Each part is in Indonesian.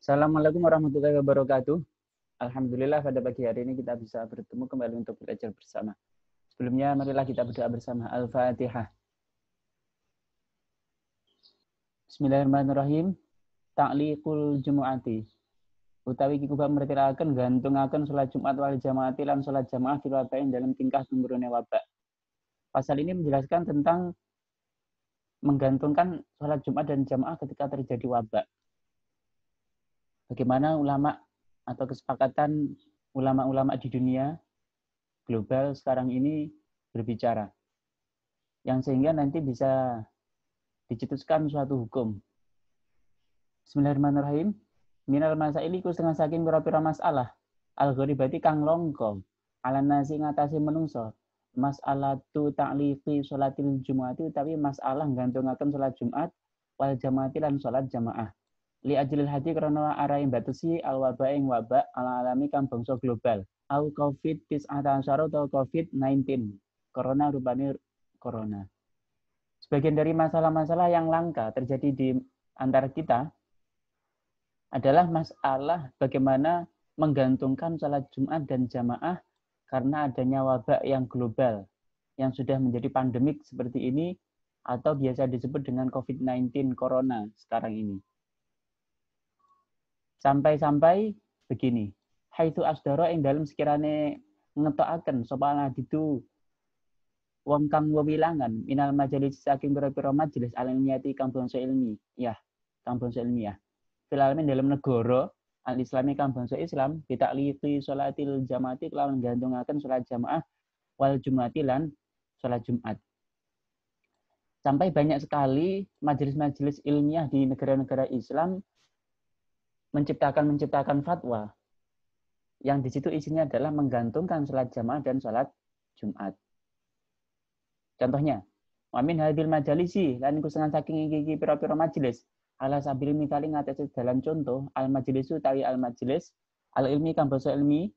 Assalamualaikum warahmatullahi wabarakatuh. Alhamdulillah pada pagi hari ini kita bisa bertemu kembali untuk belajar bersama. Sebelumnya marilah kita berdoa bersama. Al-Fatihah. Bismillahirrahmanirrahim. Ta'liqul Jumu'ati. Utawi kikubah mertirakan gantungaken salat Jumat wal jamaati lan salat jamaah fil wabain dalam tingkah tumurune wabak. Pasal ini menjelaskan tentang menggantungkan salat Jumat dan jamaah ketika terjadi wabak. Bagaimana ulama atau kesepakatan ulama-ulama di dunia global sekarang ini berbicara, yang sehingga nanti bisa dicetuskan suatu hukum. Bismillahirrahmanirrahim. Minal masaili ku setengah saking pira-pira masalah al-gharibati kang longko ala nasi ngatasi menungso mas'alatu ta'liqi sholatil jumu'ati utawi masalah nggantungaken salat Jumat wal jamaati lan salat jamaah li ajlil hadi krana arahe batesi al waba ing wabak ala alami kang bangsa global au covid-19 atau covid-19 corona rupane corona. Sebagian dari masalah-masalah yang langka terjadi di antara kita adalah masalah bagaimana menggantungkan salat Jumat dan jamaah karena adanya wabak yang global yang sudah menjadi pandemik seperti ini atau biasa disebut dengan COVID-19 corona sekarang ini. Sampai-sampai begini, haitsu asdara ing dalem sekirane ngetokaken sapa itu wong kang wewilangan minal majalis saking pira-pira majelis alimiyati kang bangsa ilmi, ya, kang bangsa ilmiah. Filalmin dalam negara al-islami kang bangsa Islam bitakliqi sholatil jamaati kelawan gantungake salat jamaah wal jumati lan salat Jumat. Sampai banyak sekali majelis-majelis ilmiah di negara-negara Islam menciptakan fatwa yang di situ isinya adalah menggantungkan salat jamaah dan salat Jumat. Contohnya, wa min hadil majalisi lan iku saking iki pira-pira majelis ala sabil mitali ngatasi dalam contoh al majlisu tawi al majlis al ilmi kang bangsa ilmi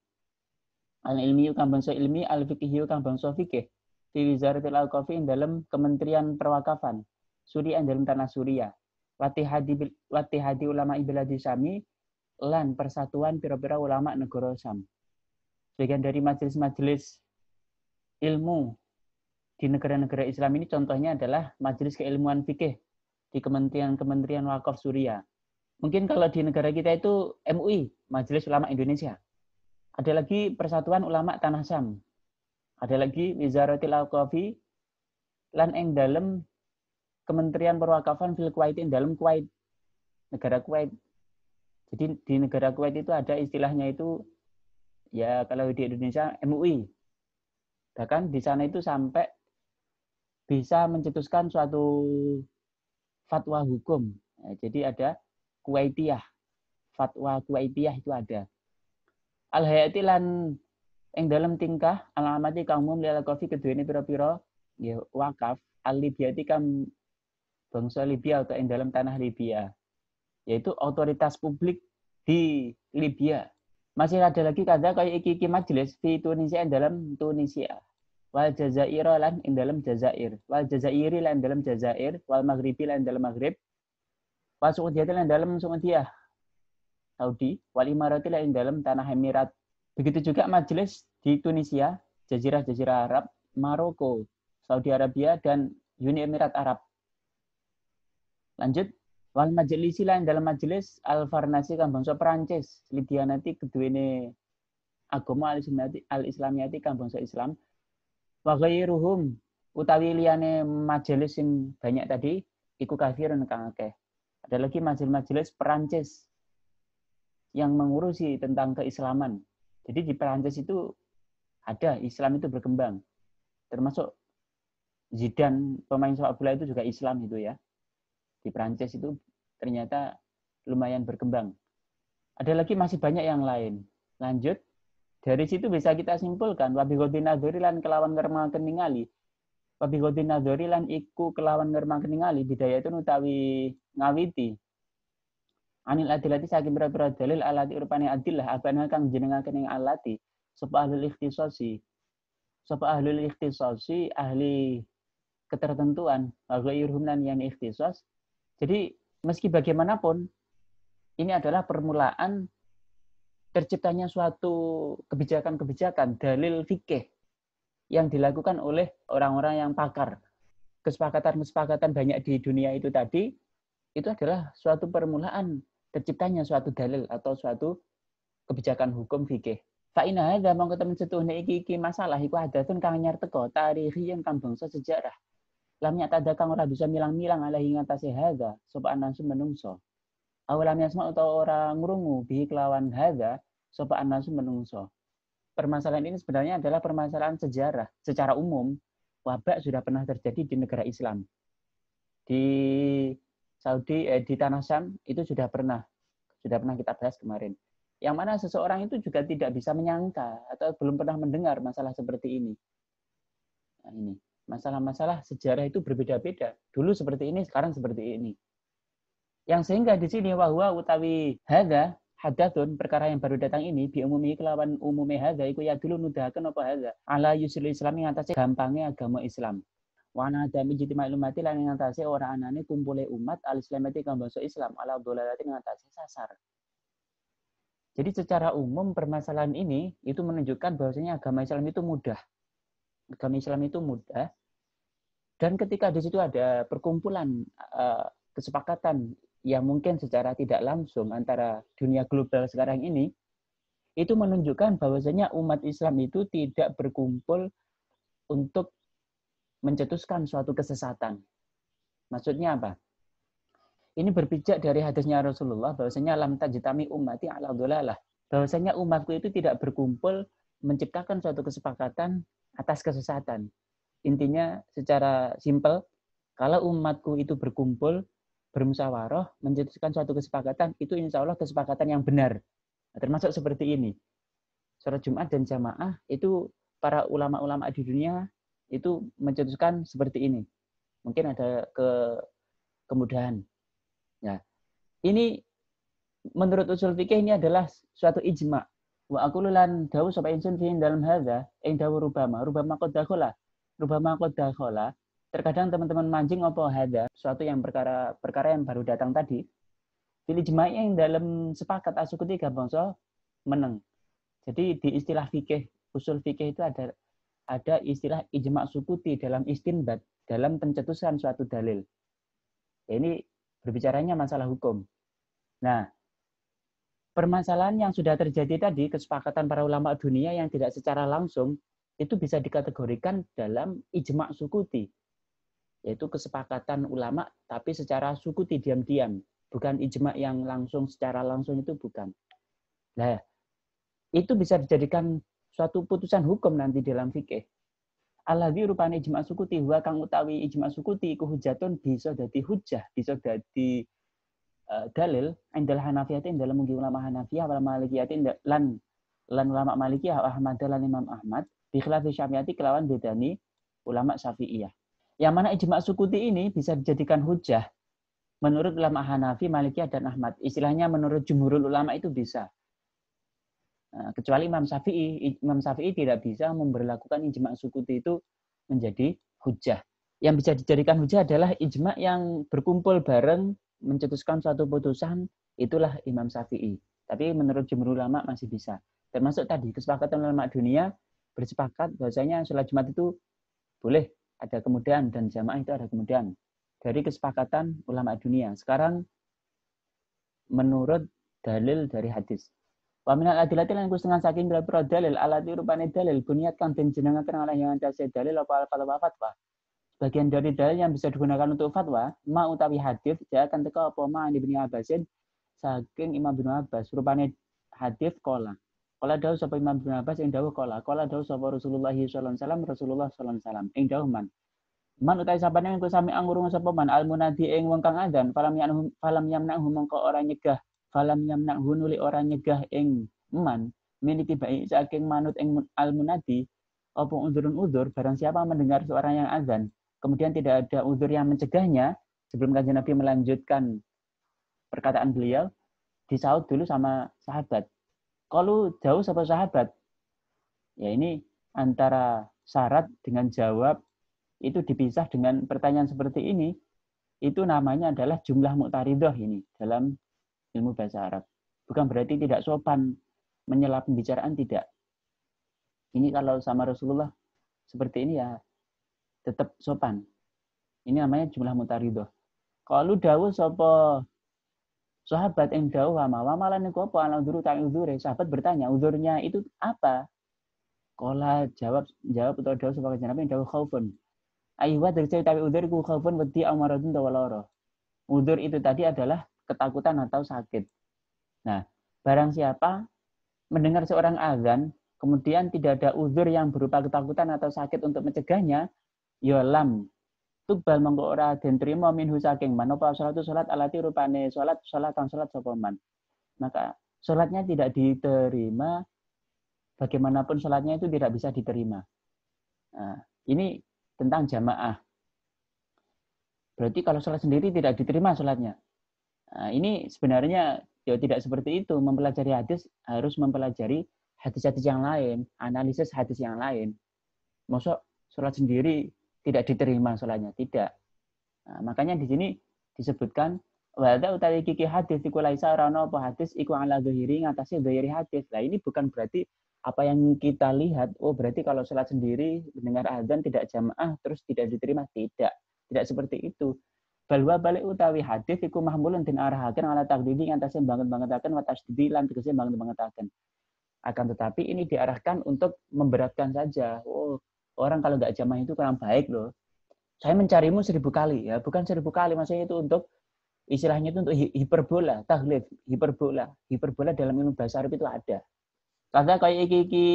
al ilmi kang bangsa ilmi al fikih kang bangsa fikih di wizaratil auqafi dalam kementerian perwakafan Suriah dalam tanah Suriah watihadi ulama ibiladi Syami lan persatuan pira-pira ulama negara Syam. Sebagian dari majelis-majelis ilmu di negara-negara Islam ini contohnya adalah majelis keilmuan fikih di Kementerian Wakaf Suriah. Mungkin kalau di negara kita itu MUI, Majelis Ulama Indonesia. Ada lagi Persatuan Ulama Tanah Syam. Ada lagi Wizaratil Auqafi lan ing dalem Kementerian Perwakafan fil Kuwait ing dalem Kuwait, negara Kuwait. Jadi di negara Kuwait itu ada istilahnya itu ya kalau di Indonesia MUI. Bahkan di sana itu sampai bisa mencetuskan suatu fatwa hukum. Nah, jadi ada Kuwaitiyah. Fatwa Kuwaitiyah itu ada. Al-hayati lan ing dalam tingkah alamati kang umum lil qafi keduene pira-pira ya wakaf al-libyati kang bangsa Libya atau ing dalam tanah Libya. Yaitu otoritas publik di Libya. Masih ada lagi kada kaya iki majelis di Tunisia ing dalam Tunisia. Wal Jazair lan ing dalam Jazair, wal Jazairi lan dalam Jazair, wal Maghribi lan dalam Maghrib, wal Saudiyah lan dalam Saudiyah, Saudi, wal Imarati lan dalam tanah Emirat. Begitu juga majelis di Tunisia, Jazirah Arab, Maroko, Saudi Arabia dan Uni Emirat Arab. Lanjut, wal Majlisi lan dalam majelis Al-Farnasi kang bangsa Perancis, Lidianati keduene agama al-Islamiyati kang bangsa Islam. Wa ghairuhum utawi liyane majelis sing banyak tadi iku kafirun kang akeh. Ada lagi majelis-majelis Perancis yang mengurusi tentang keislaman. Jadi di Perancis itu ada Islam itu berkembang. Termasuk Zidane pemain sepak bola itu juga Islam itu ya. Di Perancis itu ternyata lumayan berkembang. Ada lagi masih banyak yang lain. Lanjut. Dari situ bisa kita simpulkan wabi godin nadhori lan kelawan ngermaken ningali. Wabi godin nadhori lan iku kelawan ngermaken ningali bidayatun utawi ngawiti. Anil adilati saking pira-pira dalil alati rupane adillah abana kang jenengaken ing alati sapa ahlul ikhtisasi. Sapa ahlul ikhtisasi ahli ketertentuan wa ghairuhum lan yang ikhtisas. Jadi meski bagaimanapun ini adalah permulaan terciptanya suatu kebijakan-kebijakan, dalil fikih yang dilakukan oleh orang-orang yang pakar. Kesepakatan-kesepakatan banyak di dunia itu tadi, itu adalah suatu permulaan terciptanya suatu dalil atau suatu kebijakan hukum fikih. Fa'ina hadza mongko temen setuhne iki masalah iku hadatsun kang anyar teko tarihiyen kang bangsa sejarah. Lam nyata kang ora bisa milang-milang alaihi ngatasi hadza sapa anasu menungso. Awalam yasma utawa ora ngrungu bihi kelawan hadza sapa anasu menungso. Permasalahan ini sebenarnya adalah permasalahan sejarah. Secara umum, wabak sudah pernah terjadi di negara Islam. Di Saudi, di Tanah Syam itu sudah pernah kita bahas kemarin. Yang mana seseorang itu juga tidak bisa menyangka atau belum pernah mendengar masalah seperti ini. Nah, ini masalah-masalah sejarah itu berbeda-beda. Dulu seperti ini, sekarang seperti ini. Yang sehingga di sini wahwa utawi hadza hadatsun perkara yang baru datang ini biumumi kelawan umume hadza iku ya dulu nudahaken apa hadza ala yusul Islam ing atase gampangnya agama Islam. Wa ana adami jitima ilmati lan ing atase ora anane kumpule umat al-islamati kang bangsa Islam ala dolalati ing atase sasar. Jadi secara umum permasalahan ini itu menunjukkan bahwasanya agama Islam itu mudah. Agama Islam itu mudah. Dan ketika di situ ada perkumpulan kesepakatan yang mungkin secara tidak langsung antara dunia global sekarang ini, itu menunjukkan bahwasanya umat Islam itu tidak berkumpul untuk mencetuskan suatu kesesatan. Maksudnya apa? Ini berpijak dari hadisnya Rasulullah bahwasanya lam tajtami ummati ala dhalalah. Bahwasanya umatku itu tidak berkumpul menciptakan suatu kesepakatan atas kesesatan. Intinya secara simpel, kalau umatku itu berkumpul bermusyawarah mencetuskan suatu kesepakatan, itu insya Allah kesepakatan yang benar. Nah, termasuk seperti ini. Sholat Jumat dan jamaah itu para ulama-ulama di dunia itu mencetuskan seperti ini. Mungkin ada kemudahan. Ya, ini menurut usul fikih ini adalah suatu ijma. Wa aqulu lan dawu sapa insun fi dalam hadza ing dawu rubama qad dakhala. Terkadang teman-teman mancing apa hadza, suatu yang perkara yang baru datang tadi. Fil ijma' yang dalam sepakat asuku tiga bangsa meneng. Jadi di istilah fikih, usul fikih itu ada istilah ijma' sukuti dalam istinbat, dalam pencetusan suatu dalil. Ini berbicaranya masalah hukum. Nah, permasalahan yang sudah terjadi tadi, kesepakatan para ulama dunia yang tidak secara langsung, itu bisa dikategorikan dalam ijma' sukuti. Yaitu kesepakatan ulama, tapi secara sukuti, diam-diam. Bukan ijma' yang langsung, secara langsung itu bukan. Nah, itu bisa dijadikan suatu putusan hukum nanti dalam fikih. Alladzi rupane ijma' sukuti wa kang utawi ijma' sukuti iku hujatun bisa dadi hujjah, bisa dadi dalil indal Hanafiyah dalam mungkin ulama Hanafiyah wal Malikiyah lan ulama Malikiyah Ahmad lan Imam Ahmad bi khilafi Syafi'iyati kelawan bedani ulama Syafi'iyah. Yang mana ijma' sukuti ini bisa dijadikan hujjah menurut ulama Hanafi, Malikiyah dan Ahmad. Istilahnya menurut jumhurul ulama itu bisa. Kecuali Imam Syafi'i tidak bisa memberlakukan ijma' sukuti itu menjadi hujjah. Yang bisa dijadikan hujjah adalah ijma' yang berkumpul bareng mencetuskan suatu putusan, itulah Imam Syafi'i. Tapi menurut jumhur ulama masih bisa. Termasuk tadi kesepakatan ulama dunia bersepakat bahwasanya sholat Jumat itu boleh ada kemudahan dan jamaah itu ada kemudahan. Dari kesepakatan ulama dunia. Sekarang menurut dalil dari hadis. Wa minal adillati lan kusengan saking biro dalil alati rupane dalil bunyat kang den jenengaken ala yang antase dalil apa fatwa fatwa. Bagian dari dalil yang bisa digunakan untuk fatwa, ma utawi hadis dia akan teka apa ma Ibnu Abbasin saking Imam Ibnu Abbas rupane hadis qala. Qala dawuh sapa Imam Ibnu Abbas ing dawuh qala. Qala dawuh sapa Rasulullah sallallahu alaihi wasallam ing dawuh man. Man utawi sapane engko sami angurung sapa man al munadi ing wong kang adzan falam yamnahu mongko ora nyegah falam yamnahu nuli ora nyegah ing man miniti baik saking manut ing al munadi apa udzur barang siapa mendengar suara yang azan kemudian tidak ada udzur yang mencegahnya sebelum Kanjeng Nabi melanjutkan perkataan beliau disaut dulu sama sahabat. Kalau jauh sama sahabat ya ini antara syarat dengan jawab itu dipisah dengan pertanyaan seperti ini, itu namanya adalah jumlah muqtaridah ini dalam ilmu bahasa Arab. Bukan berarti tidak sopan menyela pembicaraan, tidak. Ini kalau sama Rasulullah seperti ini ya tetap sopan. Ini namanya jumlah mutaridoh. Kalau dawuh sapa sahabat yang dawuh wamalan niku apa ana uzur tak uzure. Sahabat bertanya, uzurnya itu apa? Kala jawab atau dawuh sapa kanjeng Nabi dawuh khaufun. Aywa dari saya tapi uzur ku khaufun wedi amaradun tawaloro. Uzur itu tadi adalah ketakutan atau sakit. Nah, barang siapa mendengar seorang azan kemudian tidak ada uzur yang berupa ketakutan atau sakit untuk mencegahnya, ya lam tuqbal mangko ora den trima minhu saking man apa salat alati rupane salat kang salat sapa man. Maka salatnya tidak diterima, bagaimanapun salatnya itu tidak bisa diterima. Nah, ini tentang jamaah. Berarti kalau salat sendiri tidak diterima salatnya. Nah, ini sebenarnya ya tidak seperti itu. Mempelajari hadis harus mempelajari hadis-hadis yang lain, analisis hadis yang lain. Mosok salat sendiri tidak diterima salatnya, tidak. Nah, makanya di sini disebutkan wada utawi kiki hadis iku laisa rano apa hadis iku ala dzahiri ngatasi dzahiri hadis. Nah, ini bukan berarti apa yang kita lihat, oh berarti kalau salat sendiri mendengar azan tidak jamaah terus tidak diterima, tidak. Tidak seperti itu. Balwa balik utawi hadis iku mahmulun den arahaken ala takdidi ngatasi banget-bangetaken wa tasdidi lan tegese banget-bangetaken. Akan tetapi ini diarahkan untuk memberatkan saja. Oh, orang kalau nggak jamaah itu kurang baik loh. Saya mencarimu 1000 kali ya, bukan 1000 kali, maksudnya itu untuk istilahnya itu untuk hiperbola, taglif, hiperbola. Hiperbola dalam ilmu bahasa Arab itu ada. Kata kayak iki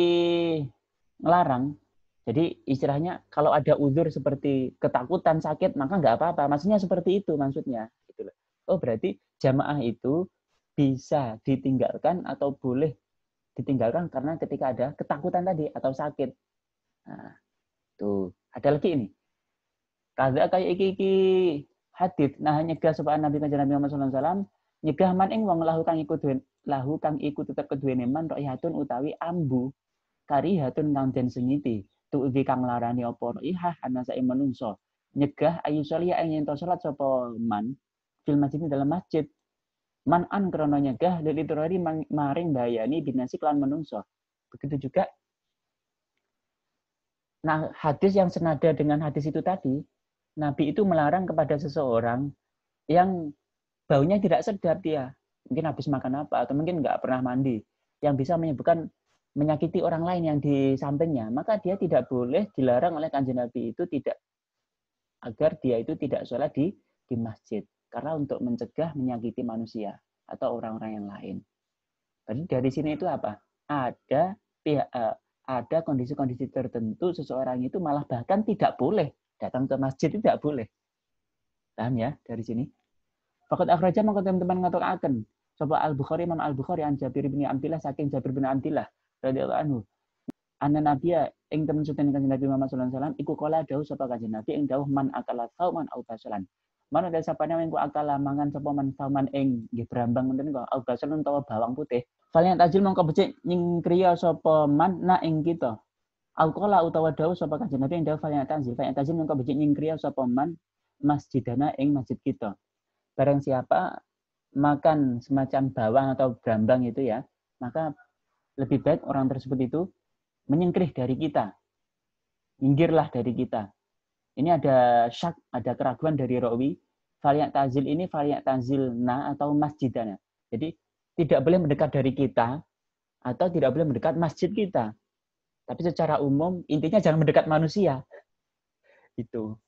ngelarang. Jadi istilahnya kalau ada uzur seperti ketakutan, sakit, maka nggak apa-apa. Maksudnya seperti itu maksudnya. Gitu loh. Oh berarti jamaah itu bisa ditinggalkan atau boleh ditinggalkan karena ketika ada ketakutan tadi atau sakit. Nah, tuh ada lagi ini. Kaza kayak iki hadits nah nyegah supaya Nabi kanjeng Nabi Muhammad sallallahu alaihi wasallam nyegah man ing wong lahu kang iku tetep keduwene man roihatun utawi ambu karihatun kang den sengiti tuugi kang larani apa roihah ana sae menungso nyegah ayu sholia ing yen salat sapa man fil masjid dalam masjid man an krana nyegah dari terori maring bayani binasi klan menungso. Begitu juga nah hadis yang senada dengan hadis itu tadi, Nabi itu melarang kepada seseorang yang baunya tidak sedap dia. Mungkin habis makan apa, atau mungkin nggak pernah mandi. Yang bisa menyebabkan menyakiti orang lain yang di sampingnya. Maka dia tidak boleh dilarang oleh kanjeng Nabi itu tidak. Agar dia itu tidak sholat di masjid. Karena untuk mencegah menyakiti manusia atau orang-orang yang lain. Jadi dari sini itu apa? Ada kondisi-kondisi tertentu seseorang itu malah bahkan tidak boleh datang ke masjid, tidak boleh. Paham ya dari sini? Fakat akhraja maka teman-teman ngatokaken sapa Al-Bukhari Imam Al-Bukhari an Jabir bin Abdillah saking Jabir bin Abdillah radhiyallahu anhu. Anna nabiya ing temen suten kanjeng Nabi Muhammad sallallahu alaihi wasallam iku kala dawuh sapa kanjeng Nabi ing dawuh man akala sauman au basalan. Mana ada sapane ing ku akala mangan sapa man sauman ing nggih brambang ngoten kok au basalan utawa bawang putih. Falian tajil mongko becik nyingkriya sapa man na ing kita. Alqala utawa dawuh sapa kanjeng Nabi ing dawuh falian tajil mongko becik nyingkriya sapa man masjidana ing masjid kita. Barang siapa makan semacam bawang atau brambang itu ya, maka lebih baik orang tersebut itu menyingkrih dari kita. Minggirlah dari kita. Ini ada syak, ada keraguan dari rawi. Variant tazil ini variant tazilna atau masjidana. Jadi tidak boleh mendekat dari kita atau tidak boleh mendekat masjid kita. Tapi secara umum intinya jangan mendekat manusia. Itu.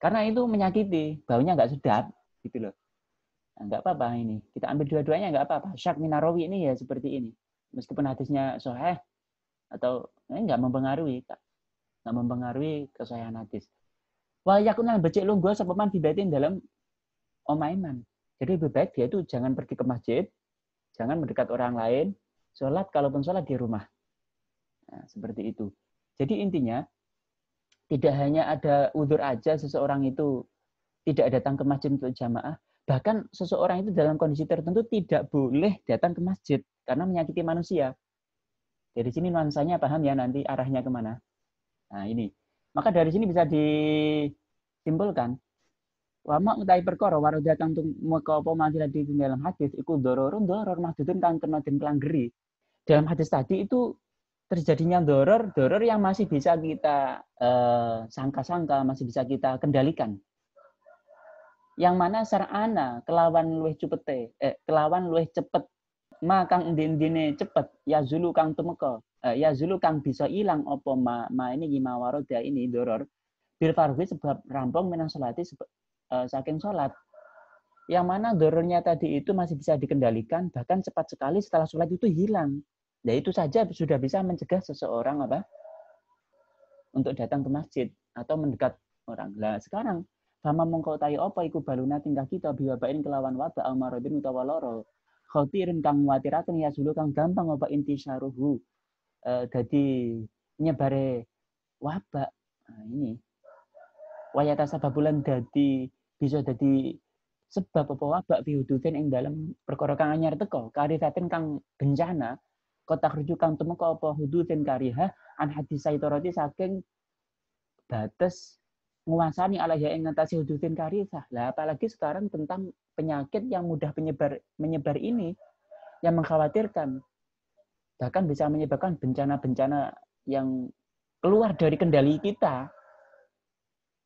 Karena itu menyakiti, baunya nggak sedap, gitu loh. Nah, nggak apa-apa ini. Kita ambil dua-duanya nggak apa-apa. Syak minarawi ini ya seperti ini. Meskipun hadisnya sahih atau nggak mempengaruhi, nggak mempengaruhi kesahihan hadis. Wal yakunal becik lungguh sepeman dibatin dalam omaiman. Jadi lebih baik dia itu jangan pergi ke masjid, jangan mendekat orang lain, sholat kalaupun sholat di rumah. Nah, seperti itu. Jadi intinya tidak hanya ada udzur aja seseorang itu tidak datang ke masjid untuk jamaah, bahkan seseorang itu dalam kondisi tertentu tidak boleh datang ke masjid karena menyakiti manusia. Dari sini nuansanya paham ya nanti arahnya kemana. Nah ini. Maka dari sini bisa disimpulkan Wa ma utahe perkara warada kang tumeka apa manjilah di dalam hadis iku dororun doror mahdudun kang kena den pelanggeri. Dalam hadis tadi itu terjadinya doror yang masih bisa kita sangka-sangka, masih bisa kita kendalikan. Yang mana sarana kelawan luwih kelawan luwih cepet ma kang endi-endine cepet ya zulu kang tumeka ya zulu kang bisa ilang apa ma ini gima waroda ini doror bil fardhi sebab rampung minang salati saking sholat. Yang mana dorornya tadi itu masih bisa dikendalikan, bahkan cepat sekali setelah sholat itu hilang. Nah itu saja sudah bisa mencegah seseorang untuk datang ke masjid atau mendekat orang. Nah sekarang sama mengkau tayo apa iku baluna tingkah kita biwabain kelawan wabak almarodin utawa loro. Khotirin kang watiraken ya dulu kang gampang apa intisyaruhu. Jadi nyebare wabak. Nah, ini wayata sababulan bisa jadi sebab apa wabak fihudutin ing dalam perkara kang anyar teko karifatin kang bencana kotak rujuk kang tumeka apa hudutin kariha an hadis saitorati saking batas nguasani alaiha ing ngatasi hudutin karifah. Lah apalagi sekarang tentang penyakit yang mudah menyebar ini yang mengkhawatirkan, bahkan bisa menyebabkan bencana-bencana yang keluar dari kendali kita.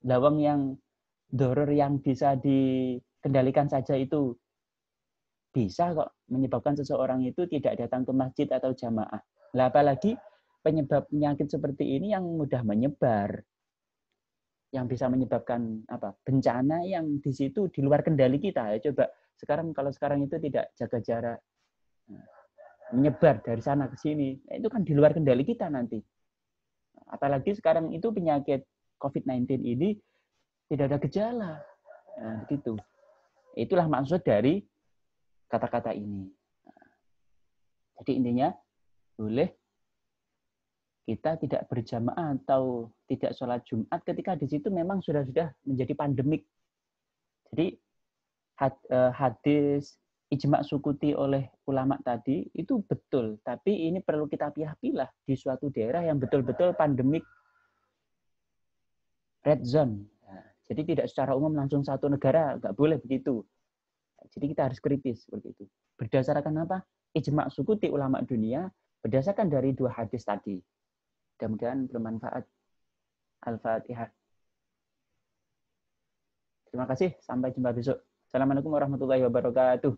Lawang yang doror yang bisa dikendalikan saja itu bisa kok menyebabkan seseorang itu tidak datang ke masjid atau jamaah. Lah apalagi penyebab penyakit seperti ini yang mudah menyebar, yang bisa menyebabkan bencana yang di situ di luar kendali kita. Ya coba kalau sekarang itu tidak jaga jarak, menyebar dari sana ke sini, itu kan di luar kendali kita nanti. Apalagi sekarang itu penyakit COVID-19 ini tidak ada gejala. Nah, gitu. Itulah maksud dari kata-kata ini. Jadi intinya boleh kita tidak berjamaah atau tidak sholat Jumat ketika di situ memang sudah menjadi pandemik. Jadi hadis ijma' sukuti oleh ulama tadi itu betul, tapi ini perlu kita pilah-pilah di suatu daerah yang betul-betul pandemik red zone. Nah, jadi tidak secara umum langsung satu negara, nggak boleh begitu. Jadi kita harus kritis seperti itu. Berdasarkan apa? Ijma' sukuti ulama dunia berdasarkan dari 2 hadis tadi. Mudah-mudahan bermanfaat. Al-Fatihah. Terima kasih. Sampai jumpa besok. Assalamualaikum warahmatullahi wabarakatuh.